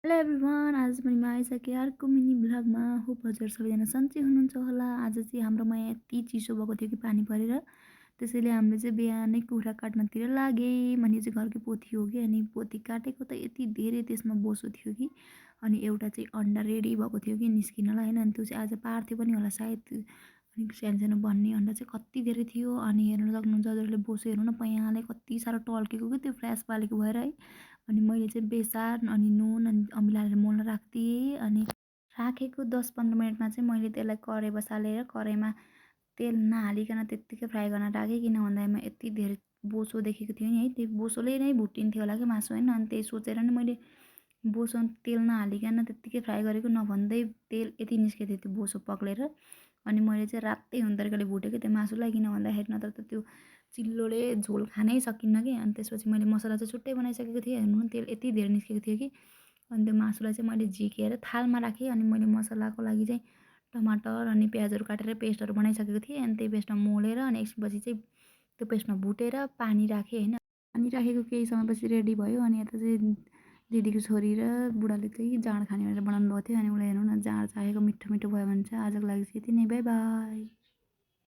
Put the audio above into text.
Hello everyone, आज पनि म आइसकेँ अर्को मिनी भ्लगमा। होप हजुर सबैजना सन्चै हुनुहुन्छ होला। आज चाहिँ हाम्रोमा यति चिसो भएको थियो कि पानी परेर, त्यसैले हामीले चाहिँ बिहानै कुखुरा काट्नतिर लागेँ। अनि चाहिँ घरकै पोथी हो कि, अनि पोथी काटेको त यति धेरै त्यसमा बोसो थियो कि, अनि एउटा चाहिँ अन्डा रेडी भएको थियो कि निस्किनलाई होइन। अनि त्यो चाहिँ आज पार्थ्यो पनि होला सायद। अनि सानो सानो भन्ने अन्डा चाहिँ कति धेरै थियो। अनि हेर्न सक्नुहुन्छ हजुरहरूले बोसो हेर्नु न, पैँयाले कति साह्रो टल्केको कि त्यो फ्रेस पालेको भएर है। अनि मैले चाहिँ बेसार अनि नुन अनि अमिलो हालेर मोल्न राखिदिएँ। अनि राखेको 10-15 मिनटमा चाहिँ मैले त्यसलाई कराही बसालेर कराहीमा तेल नहालिकन त्यत्तिकै फ्राई गर्न राखेँ। किन भन्दामा यति धेरै बोसो देखेको थियो नि है, त्यो बोसोले नै भुटिन्थ्यो होला कि मासु होइन। अनि त्यही सोचेर नै मैले बोसो तेल नहालिकन त्यत्तिकै फ्राई गरेको, नभन्दै तेल यति निस्केको थियो त्यो बोसो पग्लेर। अनि मैले चाहिँ रातै हुने तरिकाले भुटेको त्यो मासुलाई, किन भन्दाखेरि नत्र त त्यो चिल्लोले झोल खानै सकिन्न कि। अनि त्यसपछि मैले मसला चाहिँ छुट्टै बनाइसकेको थिएँ। हेर्नु न तेल यति धेरै निस्केको थियो कि। अनि त्यो मासुलाई चाहिँ मैले झिकेर थालमा राखेँ। अनि मैले मसलाको लागि चाहिँ टमाटर अनि प्याजहरू काटेर पेस्टहरू बनाइसकेको थिएँ। अनि त्यही पेस्टमा मोलेर अनि एकछिनपछि चाहिँ त्यो पेस्टमा भुटेर पानी राखेँ होइन। पानी राखेको केही समयपछि रेडी भयो। अनि यता चाहिँ दिदीको छोरी र बुढाले चाहिँ जाँड खाने भनेर बनाउनु भएको थियो। अनि उसलाई हेर्नु न, जाँड चाहेको मिठो मिठो भयो भने चाहिँ आजको लागि चाहिँ यति नै, बाई बाई।